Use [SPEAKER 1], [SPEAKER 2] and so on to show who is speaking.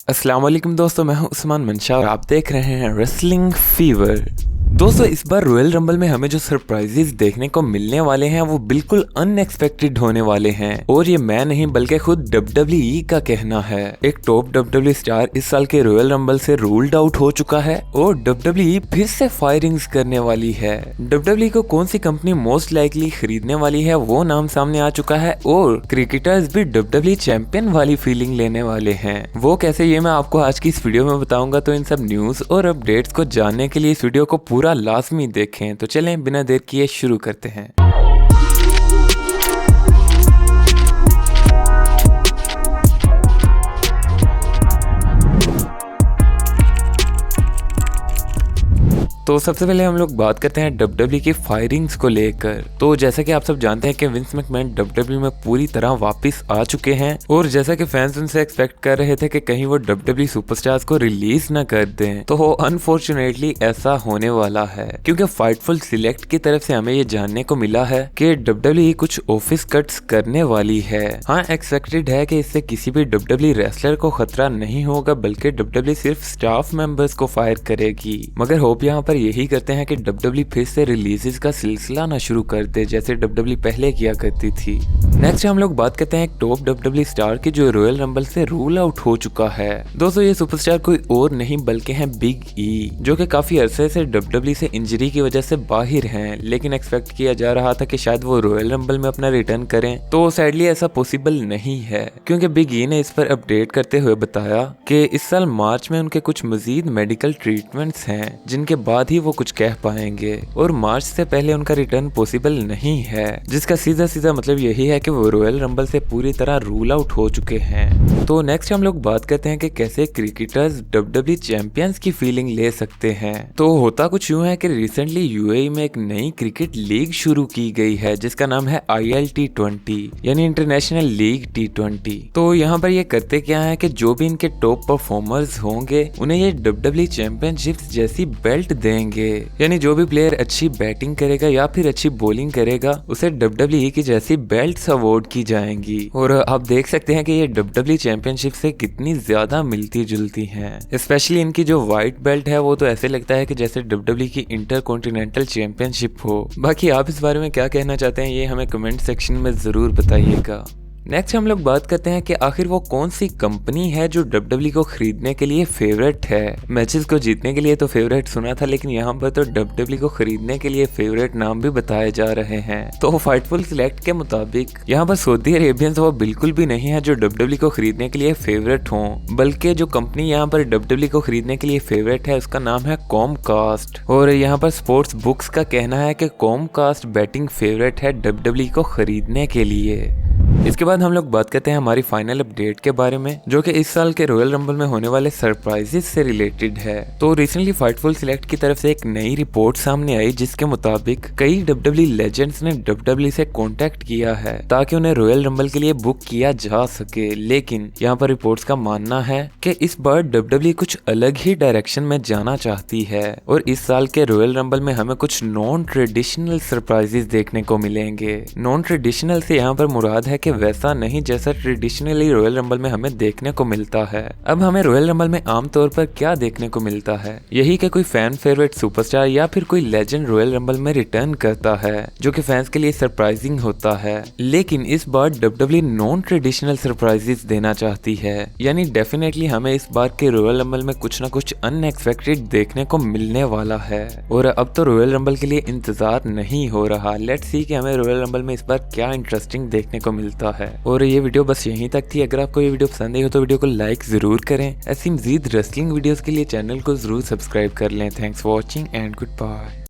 [SPEAKER 1] अस्सलाम वालेकुम दोस्तों, मैं हूं उस्मान मंशा और आप देख रहे हैं रेसलिंग फीवर। दोस्तों, इस बार रॉयल रंबल में हमें जो सरप्राइजेस देखने को मिलने वाले हैं वो बिल्कुल अनएक्सपेक्टेड होने वाले हैं और ये मैं नहीं बल्कि खुद WWE का कहना है। एक टॉप WWE स्टार इस साल के रॉयल रंबल से रूल्ड आउट हो चुका है और WWE फिर से फायरिंग्स करने वाली है। WWE को कौन सी कंपनी मोस्ट लाइकली खरीदने वाली है वो नाम सामने आ चुका है और क्रिकेटर्स भी WWE चैंपियन वाली फीलिंग लेने वाले हैं। वो कैसे, ये मैं आपको आज की इस वीडियो में बताऊंगा। तो इन सब न्यूज और अपडेट्स को जानने के लिए इस वीडियो को पूरा लाजमी देखें। तो चलें बिना देर किए शुरू करते हैं। तो सबसे पहले हम लोग बात करते हैं WWE की फायरिंग्स को लेकर। तो जैसा कि आप सब जानते हैं कि विंस मैकमैन WWE में पूरी तरह वापस आ चुके हैं और जैसा कि फैंस उनसे एक्सपेक्ट कर रहे थे कि कहीं वो WWE सुपरस्टार्स को रिलीज ना कर दें, तो वो अनफॉर्चुनेटली ऐसा होने वाला है क्योंकि फाइटफुल सिलेक्ट की तरफ से हमें ये जानने को मिला है कि WWE कुछ ऑफिस कट्स करने वाली है। हाँ, एक्सपेक्टेड है कि इससे किसी भी WWE रेसलर को खतरा नहीं होगा बल्कि WWE सिर्फ स्टाफ मेंबर्स को फायर करेगी। मगर होप यहाँ पर यही करते हैं कि WWE फिर से रिलीजेस का सिलसिला ना शुरू कर दे जैसे WWE पहले किया करती थी। नेक्स्ट हम लोग बात करते हैं एक टॉप WWE स्टार की जो रॉयल रंबल से रूल आउट हो चुका है। दोस्तों, ये सुपरस्टार कोई और नहीं बल्कि है बिग ई, जो कि काफी अरसे से WWE से इंजरी की वजह से बाहर हैं, लेकिन एक्सपेक्ट किया जा रहा था कि शायद वो रॉयल रंबल में अपना रिटर्न करें। तो सैडली ऐसा पॉसिबल नहीं है क्योंकि बिग ई ने इस पर अपडेट करते हुए बताया कि इस साल मार्च में उनके कुछ मजीद मेडिकल ट्रीटमेंट्स हैं जिनके बाद ही वो कुछ कह पाएंगे और मार्च से पहले उनका रिटर्न पॉसिबल नहीं है, जिसका सीधा सीधा मतलब यही है कि वो रॉयल रंबल से पूरी तरह रूल आउट हो चुके हैं। तो नेक्स्ट हम लोग बात करते हैं कि कैसे क्रिकेटर्स WWE चैंपियंस की फीलिंग ले सकते हैं। तो होता कुछ यूं है कि रिसेंटली UAE में एक नई क्रिकेट लीग शुरू की गई है जिसका नाम है ILT20 यानी इंटरनेशनल लीग T20। तो यहाँ पर ये करते क्या है कि जो भी इनके टॉप परफॉर्मर्स होंगे उन्हें ये WWE चैंपियनशिप्स जैसी बेल्ट देंगे, यानी जो भी प्लेयर अच्छी बैटिंग करेगा या फिर अच्छी बॉलिंग करेगा उसे WWE की जैसी बेल्ट्स अवार्ड की जाएंगी। और आप देख सकते हैं कि ये WWE चैंपियनशिप से कितनी ज्यादा मिलती जुलती हैं। स्पेशली इनकी जो व्हाइट बेल्ट है वो तो ऐसे लगता है कि जैसे WWE की इंटरकॉन्टिनेंटल चैंपियनशिप हो। बाकी आप इस बारे में क्या कहना चाहते हैं ये हमें कमेंट सेक्शन में जरूर बताइएगा। नेक्स्ट हम लोग बात करते हैं कि आखिर वो कौन सी कंपनी है जो WWE को खरीदने के लिए फेवरेट है। मैचेस को जीतने के लिए तो फेवरेट सुना था, लेकिन यहाँ पर तो WWE को खरीदने के लिए फेवरेट नाम भी बताए जा रहे हैं। तो फाइटफुल सिलेक्ट के मुताबिक यहाँ पर सऊदी अरेबियंस वो बिल्कुल भी नहीं है जो WWE को खरीदने के लिए फेवरेट हो, बल्कि जो कंपनी यहाँ पर WWE को खरीदने के लिए फेवरेट है उसका नाम है कॉमकास्ट। और यहाँ पर स्पोर्ट्स बुक्स का कहना है कि कॉमकास्ट बैटिंग फेवरेट है WWE को खरीदने के लिए। इसके बाद हम लोग बात करते हैं हमारी फाइनल अपडेट के बारे में जो कि इस साल के रॉयल रंबल में होने वाले सरप्राइजेस से रिलेटेड है। तो रिसेंटली फाइटफुल सिलेक्ट की तरफ से एक नई रिपोर्ट सामने आई जिसके मुताबिक कई WWE लेजेंड्स ने WWE से कांटेक्ट किया है ताकि उन्हें रॉयल रंबल के लिए बुक किया जा सके, लेकिन यहाँ पर रिपोर्ट्स का मानना है कि इस बार WWE कुछ अलग ही डायरेक्शन में जाना चाहती है और इस साल के रॉयल रंबल में हमें कुछ नॉन ट्रेडिशनल सरप्राइजेस देखने को मिलेंगे। नॉन ट्रेडिशनल से यहाँ पर मुराद है कि वैसा नहीं जैसा ट्रेडिशनली रॉयल रंबल में हमें देखने को मिलता है। अब हमें रॉयल रंबल में आमतौर पर क्या देखने को मिलता है, यही कि कोई फैन फेवरेट सुपरस्टार या फिर कोई लेजेंड रॉयल रंबल में रिटर्न करता है जो कि फैंस के लिए सरप्राइजिंग होता है। लेकिन इस बार WWE नॉन ट्रेडिशनल सरप्राइजेस देना चाहती है, यानी डेफिनेटली हमें इस बार के रॉयल रंबल में कुछ ना कुछ अनएक्सपेक्टेड देखने को मिलने वाला है। और अब तो रॉयल रंबल के लिए इंतजार नहीं हो रहा। लेट्स सी कि हमें रॉयल रंबल में इस बार क्या इंटरेस्टिंग देखने को मिलता है। और ये वीडियो बस यहीं तक थी। अगर आपको ये वीडियो पसंद आई हो तो वीडियो को लाइक जरूर करें। ऐसी मजीद रेसलिंग वीडियोस के लिए चैनल को जरूर सब्सक्राइब कर लें। Thanks for watching and good bye.